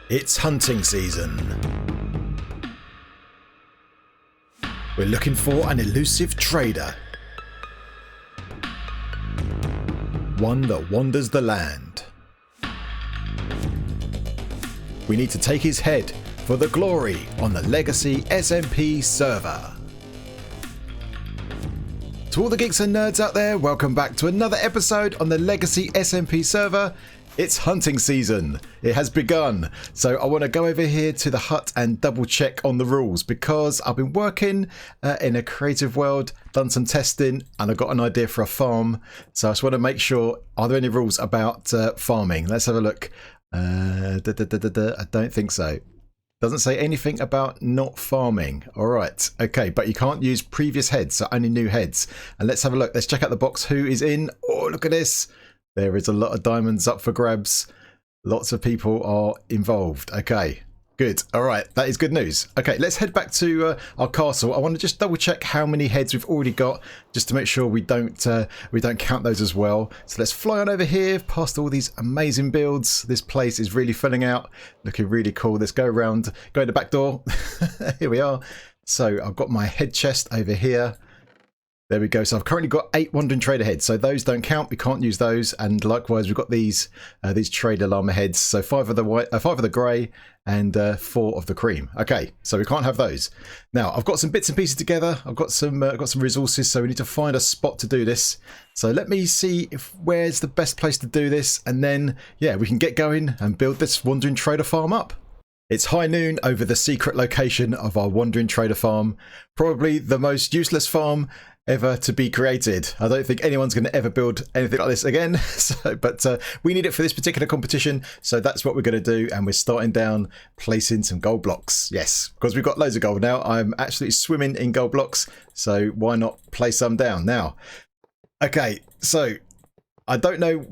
It's hunting season. We're looking for an elusive trader. One that wanders the land. We need to take his head for the glory on the Legacy SMP server. To all the geeks and nerds out there, welcome back to another episode on the Legacy SMP server. It's hunting season. It has begun. So I want to go over here to the hut and double check on the rules because I've been working in a creative world, done some testing, and I've got an idea for a farm. So I just want to make sure, are there any rules about farming? Let's have a look. I don't think so. Doesn't say anything about not farming. All right. Okay. But you can't use previous heads, so only new heads. And let's have a look. Let's check out the box. Who is in? Oh, look at this. There is a lot of diamonds up for grabs. Lots of people are involved. Okay, good. All right, that is good news. Okay, let's head back to our castle. I want to just double check how many heads we've already got, just to make sure we don't count those as well. So let's fly on over here, past all these amazing builds. This place is really filling out, looking really cool. Let's go around, go in the back door. Here we are. So I've got my head chest over here. There we go. So I've currently got 8 Wandering Trader heads. So those don't count. We can't use those. And likewise, we've got these Trader Llama heads. So 5 of the white, 5 of the grey, and 4 of the cream. Okay, so we can't have those. Now I've got some bits and pieces together. I've got some resources. So we need to find a spot to do this. So let me see where's the best place to do this, and then yeah, we can get going and build this Wandering Trader farm up. It's high noon over the secret location of our Wandering Trader farm. Probably the most useless farm ever to be created. I don't think anyone's going to ever build anything like this again. But we need it for this particular competition. So that's what we're going to do. And we're starting down placing some gold blocks. Yes, because we've got loads of gold now. I'm absolutely swimming in gold blocks. So why not place some down now? Okay, so I don't know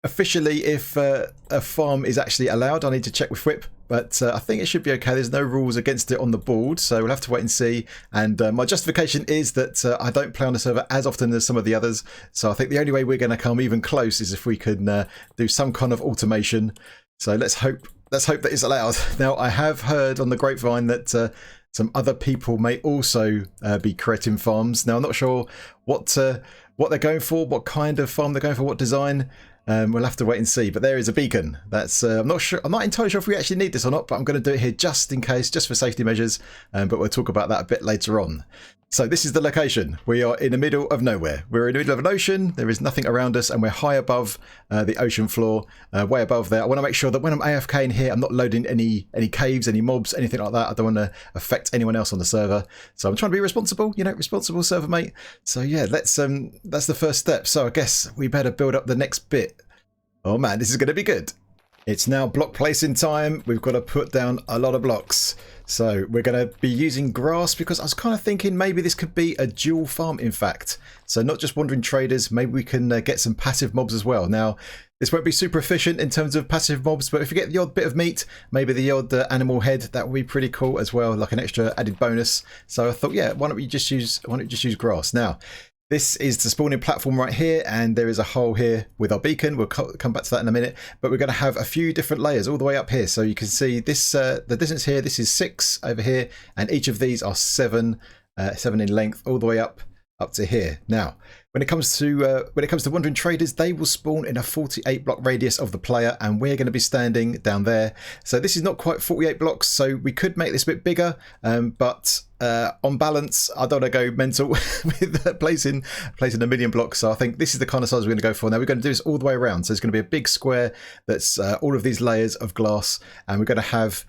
officially if a farm is actually allowed. I need to check with fWhip, but I think it should be okay. There's no rules against it on the board, so we'll have to wait and see. And my justification is that I don't play on the server as often as some of the others, so I think the only way we're going to come even close is if we can do some kind of automation. So let's hope that it's allowed. Now I have heard on the grapevine that some other people may also be creating farms. Now I'm not sure what they're going for, what kind of farm they're going for, what design. We'll have to wait and see, but there is a beacon. That's I'm not entirely sure if we actually need this or not, but I'm going to do it here just in case, just for safety measures. But we'll talk about that a bit later on. So this is the location. We are in the middle of nowhere. We're in the middle of an ocean. There is nothing around us, and we're high above the ocean floor, way above there. I want to make sure that when I'm AFK in here, I'm not loading any caves, any mobs, anything like that. I don't want to affect anyone else on the server. So I'm trying to be responsible, responsible server mate. So yeah, that's the first step. So I guess we better build up the next bit. Oh man, this is going to be good. It's now block placing time. We've got to put down a lot of blocks. So we're going to be using grass because I was kind of thinking maybe this could be a dual farm, in fact. So not just wandering traders, maybe we can get some passive mobs as well. Now, this won't be super efficient in terms of passive mobs, but if you get the odd bit of meat, maybe the odd animal head, that would be pretty cool as well, like an extra added bonus. So I thought, yeah, why don't we just use grass? Now, this is the spawning platform right here, and there is a hole here with our beacon. We'll come back to that in a minute, but we're going to have a few different layers all the way up here. So you can see this, the distance here, this is 6 over here, and each of these are 7 in length all the way up to here. Now, when it comes to wandering traders, they will spawn in a 48 block radius of the player, and we're going to be standing down there. So this is not quite 48 blocks, so we could make this a bit bigger, but on balance, I don't want to go mental with placing a million blocks. So I think this is the kind of size we're going to go for. Now we're going to do this all the way around. So it's going to be a big square that's all of these layers of glass, and we're going to have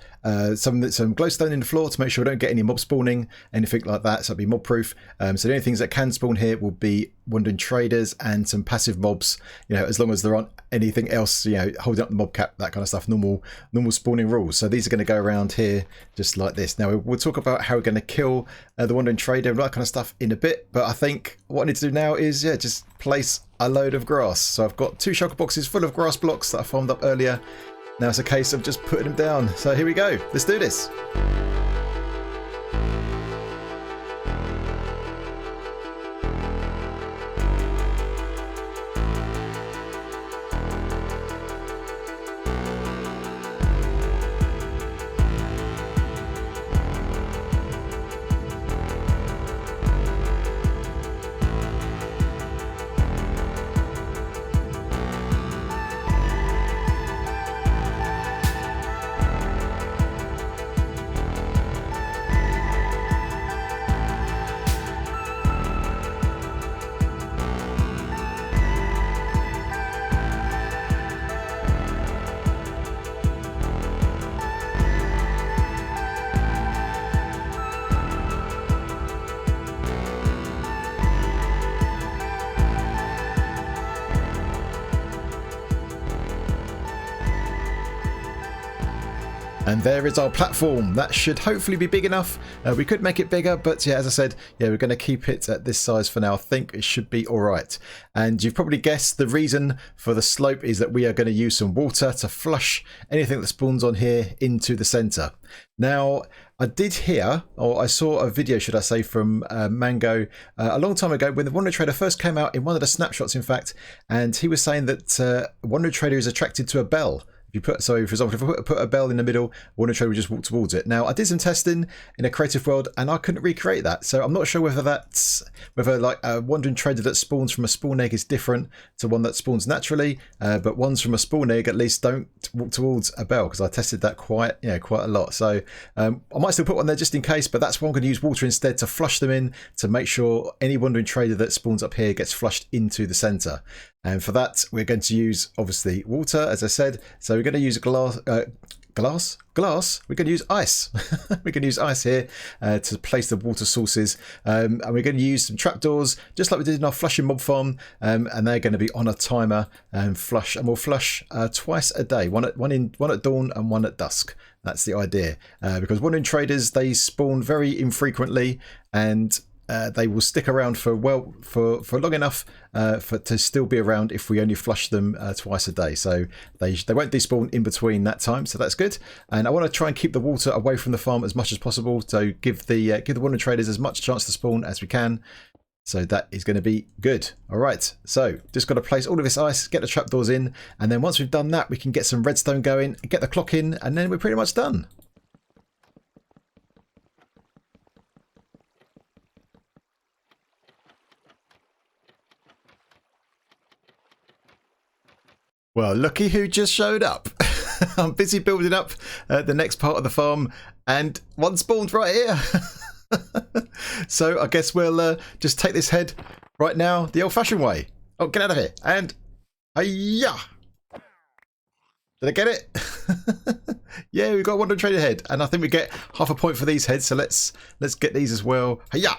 some glowstone in the floor to make sure we don't get any mob spawning, anything like that. So it'll be mob proof. So the only things that can spawn here will be wandering traders and some passive mobs, as long as there aren't anything else, holding up the mob cap, that kind of stuff, normal spawning rules. So these are going to go around here just like this. Now we'll talk about how we're going to kill the wandering trader and that kind of stuff in a bit, but I think what I need to do now is just place a load of grass. So I've got 2 shulker boxes full of grass blocks that I farmed up earlier. Now it's a case of just putting them down. So here we go, let's do this. And there is our platform. That should hopefully be big enough. We could make it bigger, but yeah, as I said, yeah, we're going to keep it at this size for now. I think it should be all right. And you've probably guessed the reason for the slope is that we are going to use some water to flush anything that spawns on here into the center. Now, I did hear, or I saw a video, should I say, from Mango a long time ago when the Wandering Trader first came out, in one of the snapshots, in fact, and he was saying that Wandering Trader is attracted to a bell. If you put, so for example, if I put a bell in the middle, Wandering Trader would just walk towards it. Now, I did some testing in a creative world and I couldn't recreate that. So I'm not sure whether like a Wandering Trader that spawns from a spawn egg is different to one that spawns naturally. But ones from a spawn egg at least don't walk towards a bell, because I tested that quite a lot. So I might still put one there just in case, but that's why I'm going to use water instead to flush them in, to make sure any Wandering Trader that spawns up here gets flushed into the center. And for that, we're going to use, obviously, water, as I said. So we're going to use glass. We're going to use ice. We're going to use ice here to place the water sources. And we're going to use some trapdoors, just like we did in our flushing mob farm. And they're going to be on a timer and flush. And we'll flush twice a day, one at dawn and one at dusk. That's the idea. Because Wandering Traders, they spawn very infrequently, and they will stick around for long enough to still be around if we only flush them twice a day. So they won't despawn in between that time, so that's good. And I want to try and keep the water away from the farm as much as possible, so give the Wandering Traders as much chance to spawn as we can. So that is going to be good. All right, so just got to place all of this ice, get the trapdoors in, and then once we've done that, we can get some redstone going, get the clock in, and then we're pretty much done. Well, looky who just showed up. I'm busy building up the next part of the farm, and one spawned right here. So I guess we'll just take this head right now the old-fashioned way. Oh, get out of here. And hiya! Did I get it? Yeah, we've got one Wandering Trader head, and I think we get half a point for these heads, so let's get these as well. Hiya!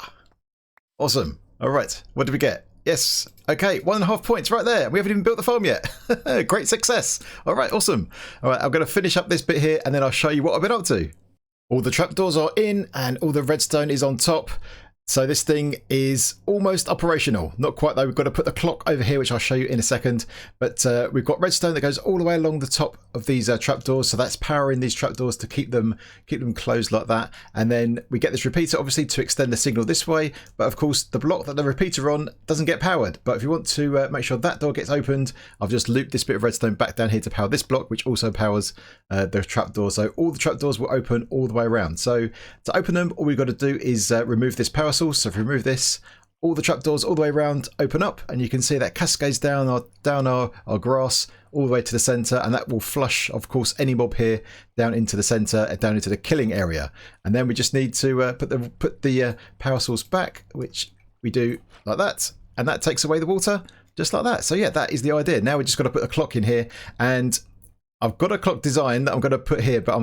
Awesome. All right, what did we get? Yes. Okay, 1.5 points right there. We haven't even built the farm yet. Great success. All right, awesome. All right, I'm going to finish up this bit here, and then I'll show you what I've been up to. All the trapdoors are in, and all the redstone is on top. So this thing is almost operational. Not quite though. We've got to put the clock over here, which I'll show you in a second. But we've got redstone that goes all the way along the top of these trapdoors. So that's powering these trapdoors to keep them closed like that. And then we get this repeater, obviously, to extend the signal this way. But of course, the block that the repeater on doesn't get powered. But if you want to make sure that door gets opened, I've just looped this bit of redstone back down here to power this block, which also powers the trapdoor. So all the trapdoors will open all the way around. So to open them, all we've got to do is remove this power source. So if we remove this, all the trapdoors all the way around open up, and you can see that cascades down our grass all the way to the center, and that will flush, of course, any mob here down into the center, down into the killing area. And then we just need to put the power source back, which we do like that, and that takes away the water just like that. So yeah, that is the idea. Now we just got to put a clock in here, and I've got a clock design that I'm going to put here, but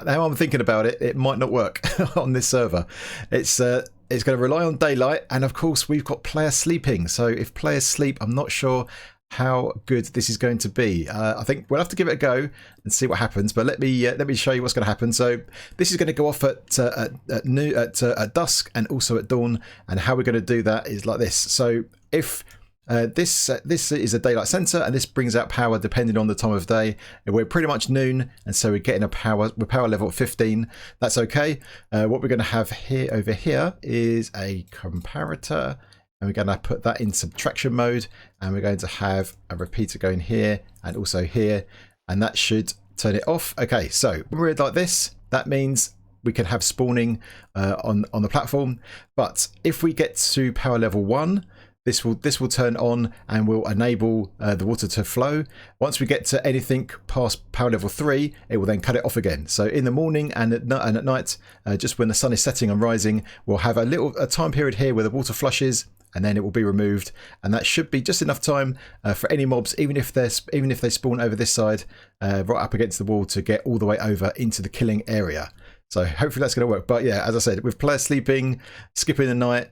now I'm thinking about it, it might not work on this server. It's going to rely on daylight, and of course we've got players sleeping. So if players sleep, I'm not sure how good this is going to be. I think we'll have to give it a go and see what happens. But let me show you what's going to happen. So this is going to go off at dusk and also at dawn. And how we're going to do that is like this. So if this is a daylight sensor, and this brings out power depending on the time of day. And we're pretty much noon, and so we're getting power level at 15. That's okay. What we're going to have here over here is a comparator, and we're going to put that in subtraction mode, and we're going to have a repeater going here and also here, and that should turn it off. Okay, so when we're like this, that means we can have spawning on the platform. But if we get to power level 1, this will turn on and will enable the water to flow. Once we get to anything past power level 3, it will then cut it off again. So in the morning and at night, just when the sun is setting and rising, we'll have a time period here where the water flushes, and then it will be removed, and that should be just enough time for any mobs, even if they spawn over this side, right up against the wall, to get all the way over into the killing area. So hopefully that's going to work. But yeah, as I said, with players sleeping, skipping the night,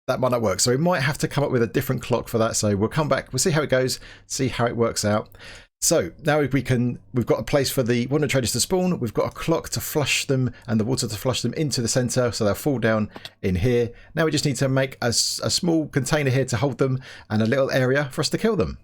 that might not work. So we might have to come up with a different clock for that. So we'll come back, we'll see how it goes, see how it works out. So now we've got a place for the wonder traders to spawn. We've got a clock to flush them and the water to flush them into the center, so they'll fall down in here. Now we just need to make a small container here to hold them and a little area for us to kill them.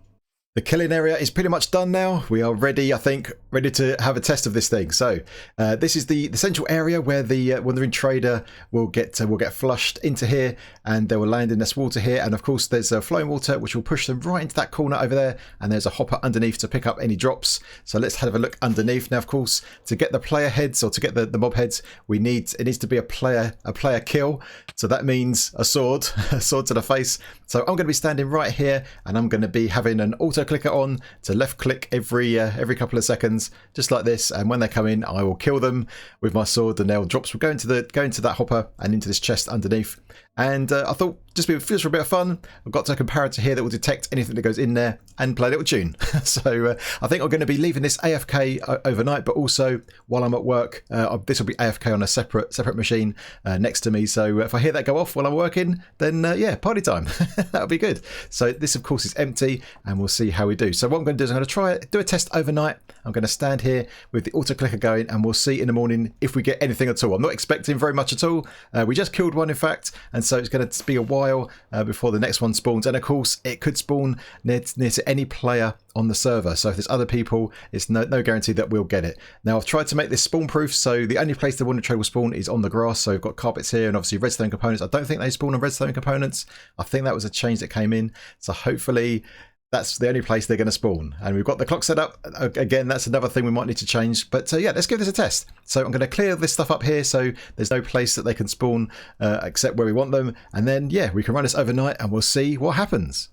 The killing area is pretty much done now. We are ready, I think, ready to have a test of this thing. So this is the central area where the wandering trader will get flushed into here, and they will land in this water here. And of course, there's flowing water which will push them right into that corner over there. And there's a hopper underneath to pick up any drops. So let's have a look underneath. Now, of course, to get the player heads or to get the mob heads, it needs to be a player kill. So that means a sword, a sword to the face. So I'm going to be standing right here, and I'm going to be having an auto clicker on to left click every couple of seconds, just like this, and when they come in I will kill them with my sword, and their drops will go into that hopper and into this chest underneath. And I thought, just for a bit of fun, I've got a comparator here that will detect anything that goes in there and play a little tune. So I think I'm going to be leaving this AFK overnight, but also while I'm at work, this will be AFK on a separate machine next to me. So if I hear that go off while I'm working, then yeah, party time. That'll be good. So this, of course, is empty, and we'll see how we do. So what I'm going to do is I'm going to do a test overnight. I'm going to stand here with the auto clicker going, and we'll see in the morning if we get anything at all. I'm not expecting very much at all. We just killed one, in fact, and so it's going to be a while before the next one spawns. And of course, it could spawn near to any player on the server. So if there's other people, it's no guarantee that we'll get it. Now, I've tried to make this spawn proof, so the only place the wonder trade will spawn is on the grass. So we've got carpets here and obviously redstone components. I don't think they spawn on redstone components. I think that was a change that came in. So hopefully that's the only place they're going to spawn. And we've got the clock set up. Again, that's another thing we might need to change. But yeah, let's give this a test. So I'm going to clear this stuff up here so there's no place that they can spawn except where we want them. And then, yeah, we can run this overnight and we'll see what happens.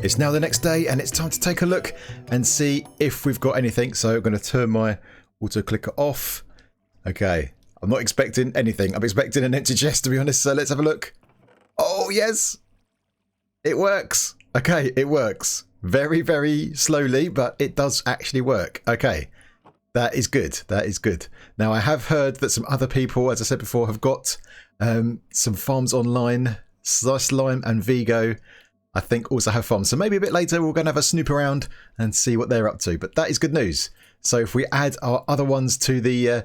It's now the next day, and it's time to take a look and see if we've got anything. So I'm going to turn my auto clicker off. Okay, I'm not expecting anything. I'm expecting an empty chest, to be honest. So let's have a look. Oh, yes. It works. Okay, it works. Very, very slowly, but it does actually work. Okay, that is good. That is good. Now, I have heard that some other people, as I said before, have got some farms online. Slime and Vigo, I think, also have farms. So maybe a bit later we're going to have a snoop around and see what they're up to. But that is good news. So if we add our other ones to the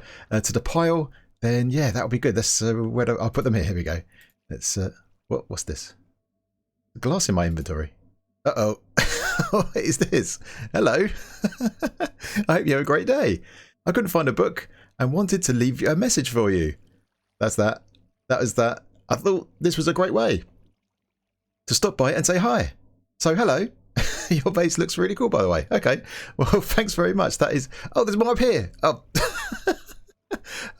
pile, then yeah, that'll be good. Let's I'll put them here. Here we go. Let's what's this? Glass in my inventory. Uh-oh. What is this? Hello. I hope you have a great day. I couldn't find a book and wanted to leave a message for you. That's that. That was that. I thought this was a great way to stop by and say hi. So hello. Your base looks really cool, by the way. Okay. Well, thanks very much. That is... Oh, there's more up here. Oh.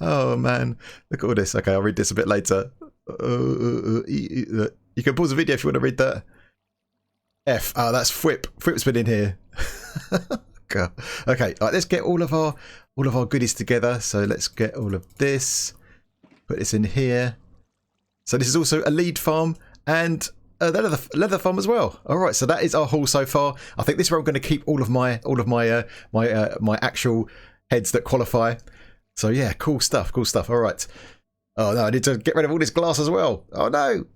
Oh, man. Look at all this. Okay, I'll read this a bit later. You can pause the video if you want to read that. F. Oh, that's fWhip. fWhip's been in here. God. Okay. All right, let's get all of our goodies together. So let's get all of this. Put this in here. So this is also a lead farm and a leather farm as well. All right, so that is our haul so far. I think this is where I'm going to keep all of my my actual heads that qualify. So yeah, cool stuff, cool stuff. All right. Oh no, I need to get rid of all this glass as well. Oh no.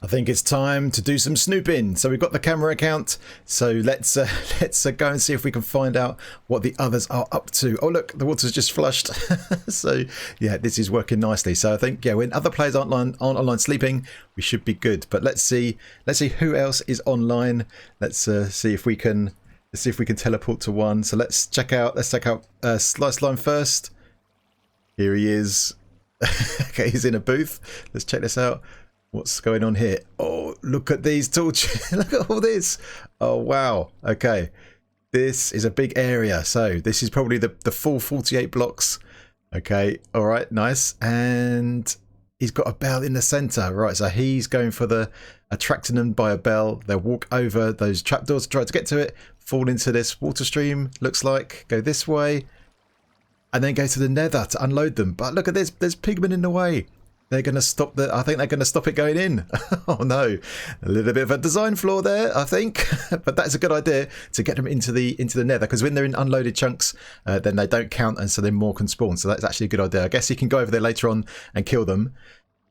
I think it's time to do some snooping. So we've got the camera account. So let's go and see if we can find out what the others are up to. Oh look, the water's just flushed. So yeah, this is working nicely. So I think, yeah, when other players aren't online sleeping, we should be good. But let's see who else is online. Let's see if we can Let's see if we can teleport to one. So let's check out Slice Line first. Here he is. Okay, he's in a booth. Let's check this out. What's going on here? Oh, look at these torches. Look at all this. Oh, wow. Okay. This is a big area. So this is probably the full 48 blocks. Okay. All right. Nice. And he's got a bell in the center. Right. So he's going for attracting them by a bell. They'll walk over those trapdoors to try to get to it, fall into this water stream, looks like, go this way, and then go to the nether to unload them. But look at this. There's pigmen in the way. They're going to stop I think they're going to stop it going in. Oh no, a little bit of a design flaw there, I think. But that's a good idea to get them into the nether, because when they're in unloaded chunks, then they don't count, and so then more can spawn. So that's actually a good idea. I guess you can go over there later on and kill them.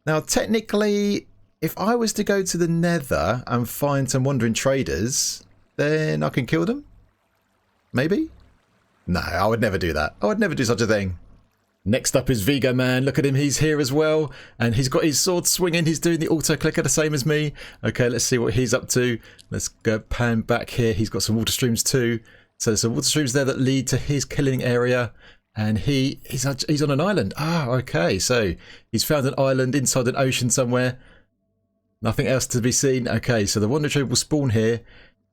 Now, technically, if I was to go to the nether and find some wandering traders, then I can kill them? Maybe? No, I would never do that. I would never do such a thing. Next up is Vigo Man. Look at him, he's here as well, and he's got his sword swinging. He's doing the auto clicker the same as me. Okay, let's see what he's up to. Let's go pan back here. He's got some water streams too. So there's some water streams there that lead to his killing area, and he's on an island. Ah, okay, so he's found an island inside an ocean somewhere. Nothing else to be seen. Okay, so the Wonder Trade will spawn here,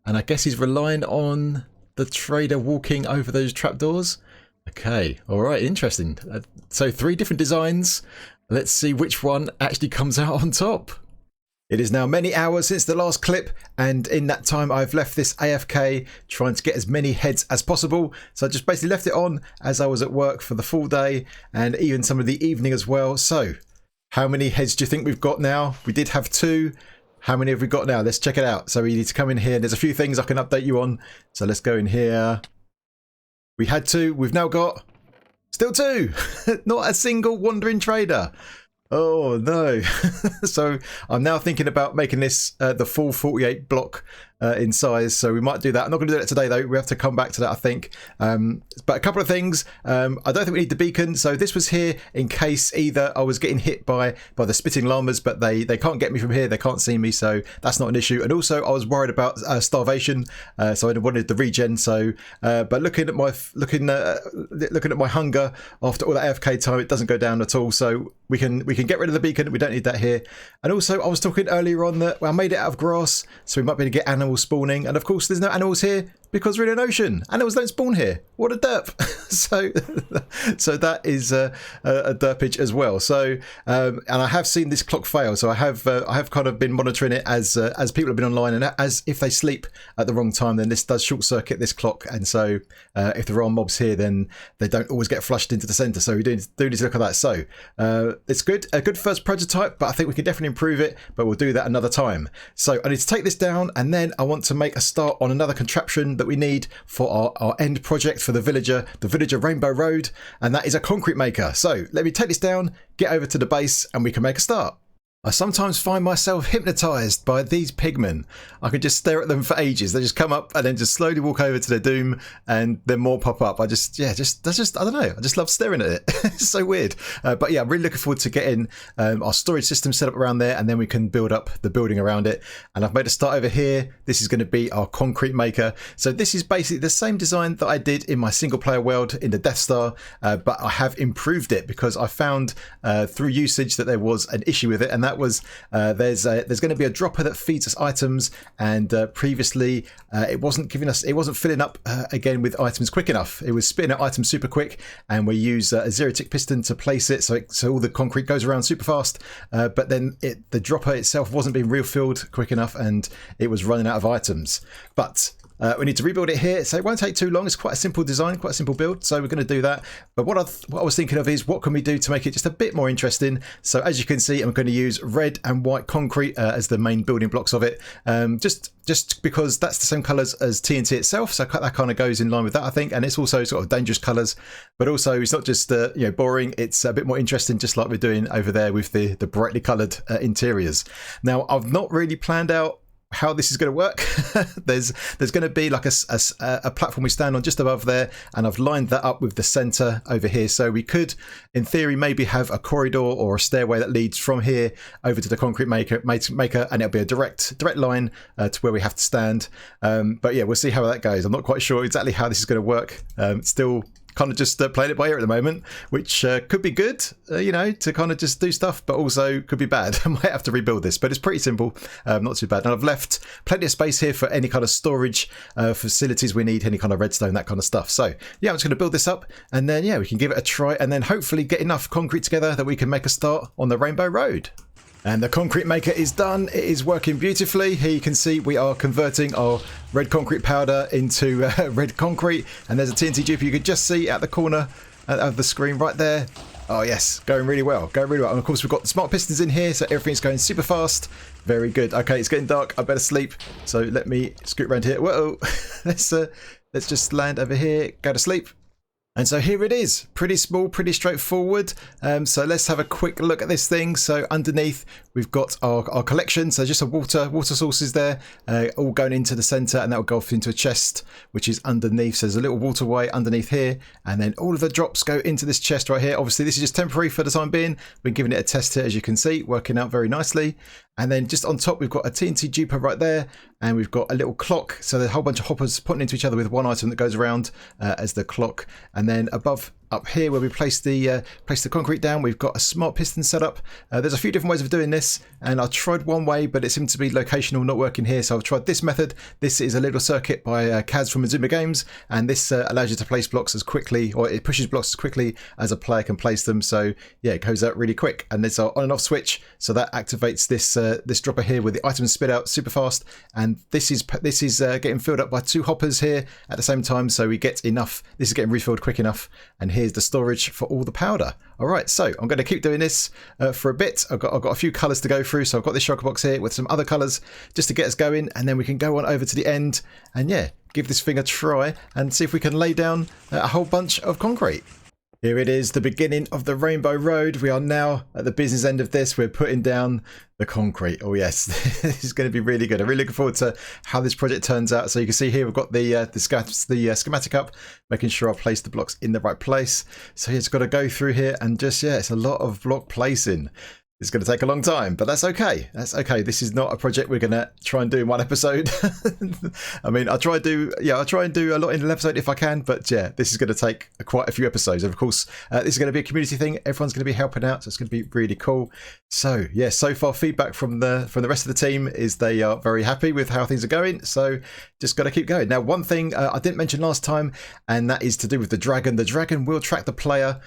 and I guess he's relying on the trader walking over those trapdoors. Okay, all right, interesting. So 3 different designs. Let's see which one actually comes out on top. It is now many hours since the last clip, and in that time I've left this AFK trying to get as many heads as possible. So I just basically left it on as I was at work for the full day and even some of the evening as well. So how many heads do you think we've got now? We did have 2. How many have we got now? Let's check it out. So we need to come in here, and there's a few things I can update you on. So let's go in here. We had 2. We've now got still 2. Not a single wandering trader. Oh no. So I'm now thinking about making this the full 48 block in size. So we might do that. I'm not going to do that today though. We have to come back to that, I think. But a couple of things. I don't think we need the beacon. So this was here in case either I was getting hit by the spitting llamas, but they can't get me from here. They can't see me. So that's not an issue. And also I was worried about starvation. So I wanted the regen. So, but looking at my hunger after all that AFK time, it doesn't go down at all. So we can get rid of the beacon. We don't need that here. And also I was talking earlier on that I made it out of grass, so we might be able to get animals spawning. And of course there's no animals here because we're in an ocean. Animals don't spawn here. What a derp. so that is a derpage as well. So and I have seen this clock fail. So I have kind of been monitoring it as people have been online, and as if they sleep at the wrong time, then this does short circuit this clock. And so if there are mobs here, then they don't always get flushed into the center. So we do need to look at that. So it's good, a good first prototype, but I think we can definitely improve it, but we'll do that another time. So I need to take this down, and then I want to make a start on another contraption that we need for our end project for the villager Rainbow Road, and that is a concrete maker. So let me take this down, get over to the base, and we can make a start. I sometimes find myself hypnotized by these pigmen. I can just stare at them for ages. They just come up and then just slowly walk over to their doom, and then more pop up. I don't know. I just love staring at it. It's so weird. But yeah, I'm really looking forward to getting our storage system set up around there, and then we can build up the building around it. And I've made a start over here. This is going to be our concrete maker. So this is basically the same design that I did in my single player world in the Death Star, but I have improved it because I found through usage that there was an issue with it, and that was there's going to be a dropper that feeds us items, and previously it wasn't filling up again with items quick enough. It was spitting out items super quick, and we use a zero tick piston to place it, so all the concrete goes around super fast, but then the dropper itself wasn't being refilled quick enough, and it was running out of items. But we need to rebuild it here, so it won't take too long. It's quite a simple design, quite a simple build, so we're going to do that. But what I was thinking of is, what can we do to make it just a bit more interesting? So as you can see, I'm going to use red and white concrete as the main building blocks of it, just because that's the same colours as TNT itself, so that kind of goes in line with that, I think. And it's also sort of dangerous colours, but also it's not just boring, it's a bit more interesting, just like we're doing over there with the brightly coloured interiors. Now, I've not really planned out how this is going to work. there's going to be like a platform we stand on just above there, and I've lined that up with the center over here. So we could, in theory, maybe have a corridor or a stairway that leads from here over to the concrete maker, and it'll be a direct line to where we have to stand. But yeah, we'll see how that goes. I'm not quite sure exactly how this is going to work. Still kind of just playing it by ear at the moment, which could be good, you know, to kind of just do stuff, but also could be bad. I might have to rebuild this, but it's pretty simple, not too bad. And I've left plenty of space here for any kind of storage facilities we need, any kind of redstone, that kind of stuff. So yeah, I'm just going to build this up, and then yeah, we can give it a try, and then hopefully get enough concrete together that we can make a start on the Rainbow Road. And the concrete maker is done. It is working beautifully. Here you can see we are converting our red concrete powder into red concrete. And there's a TNT duper you could just see at the corner of the screen right there. Oh yes, going really well, And of course we've got the smart pistons in here, so everything's going super fast. Very good. Okay, it's getting dark. I better sleep. So let me scoot around here. Whoa, let's just land over here, go to sleep. And so here it is, pretty small, pretty straightforward. So let's have a quick look at this thing. So underneath we've got our collection. So just a water sources there, all going into the center, and that will go off into a chest, which is underneath. So there's a little waterway underneath here, and then all of the drops go into this chest right here. Obviously this is just temporary for the time being. We're giving it a test here, as you can see, working out very nicely. And then just on top, we've got a TNT duper right there, and we've got a little clock. So there's a whole bunch of hoppers putting into each other with one item that goes around as the clock. And then above, up here where we place the concrete down, we've got a smart piston set up. There's a few different ways of doing this, and I tried one way, but it seemed to be locational, not working here. So I've tried this method. This is a little circuit by Kaz from Azuma Games, and this allows you to place blocks as quickly, or it pushes blocks as quickly as a player can place them. So yeah, it goes out really quick, and there's an on and off switch, so that activates this dropper here where the items spit out super fast. And this is getting filled up by two hoppers here at the same time, so we get enough. This is getting refilled quick enough, and here's the storage for all the powder. All right, so I'm going to keep doing this for a bit. I've got a few colors to go through, so I've got this shulker box here with some other colors just to get us going, and then we can go on over to the end and yeah, give this thing a try and see if we can lay down a whole bunch of concrete. Here it is, the beginning of the Rainbow Road. We are now at the business end of this. We're putting down the concrete. Oh yes, this is going to be really good. I'm really looking forward to how this project turns out. So you can see here we've got the schematic up, making sure I place the blocks in the right place. So you just got to go through here and just, yeah, it's a lot of block placing. It's going to take a long time, but that's okay. That's okay. This is not a project we're going to try and do in one episode. I mean, I'll try and do a lot in an episode if I can, but yeah, this is going to take quite a few episodes. And of course, this is going to be a community thing. Everyone's going to be helping out, so it's going to be really cool. So yeah, so far feedback from the rest of the team is they are very happy with how things are going. So just got to keep going. Now, one thing I didn't mention last time, and that is to do with the dragon. The dragon will track the player.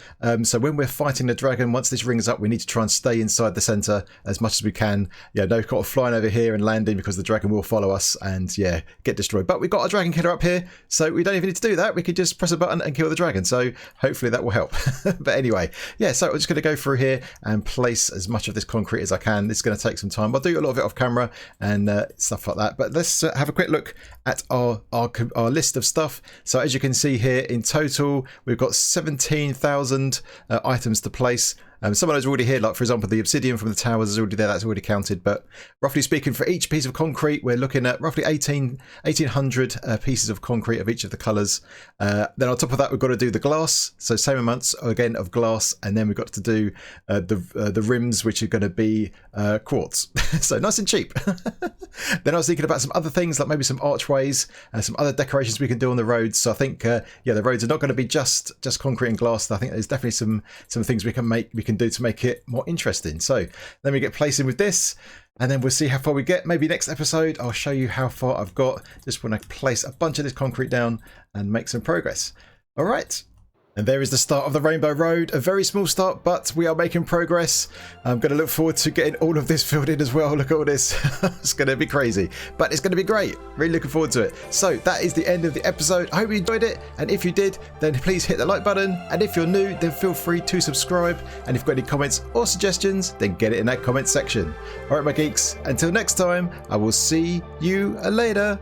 So when we're fighting the dragon, once this rings up, we need to try and stay inside the center as much as we can. Yeah, no kind of flying over here and landing, because the dragon will follow us and yeah, get destroyed. But we've got a dragon killer up here, so we don't even need to do that. We could just press a button and kill the dragon. So hopefully that will help. But anyway, yeah, so I'm just going to go through here and place as much of this concrete as I can. This is going to take some time. I'll do a lot of it off camera and stuff like that. But let's have a quick look at our list of stuff. So as you can see here, in total, we've got 17,000 items to place. Some of those are already here, like for example the obsidian from the towers is already there, that's already counted. But roughly speaking, for each piece of concrete we're looking at roughly 1,800 pieces of concrete of each of the colours. Then on top of that we've got to do the glass, so same amounts again of glass, and then we've got to do the rims, which are going to be quartz. So nice and cheap. Then I was thinking about some other things, like maybe some archways and some other decorations we can do on the roads. So I think yeah, the roads are not going to be just concrete and glass. I think there's definitely some things we can do to make it more interesting. So then we get placing with this, and then we'll see how far we get. Maybe next episode I'll show you how far I've got. Just want to place a bunch of this concrete down and make some progress. All right. And there is the start of the Rainbow Road. A very small start, but we are making progress. I'm going to look forward to getting all of this filled in as well. Look at all this. It's going to be crazy, but it's going to be great. Really looking forward to it. So that is the end of the episode. I hope you enjoyed it. And if you did, then please hit the like button. And if you're new, then feel free to subscribe. And if you've got any comments or suggestions, then get it in that comment section. All right, my geeks, until next time, I will see you later.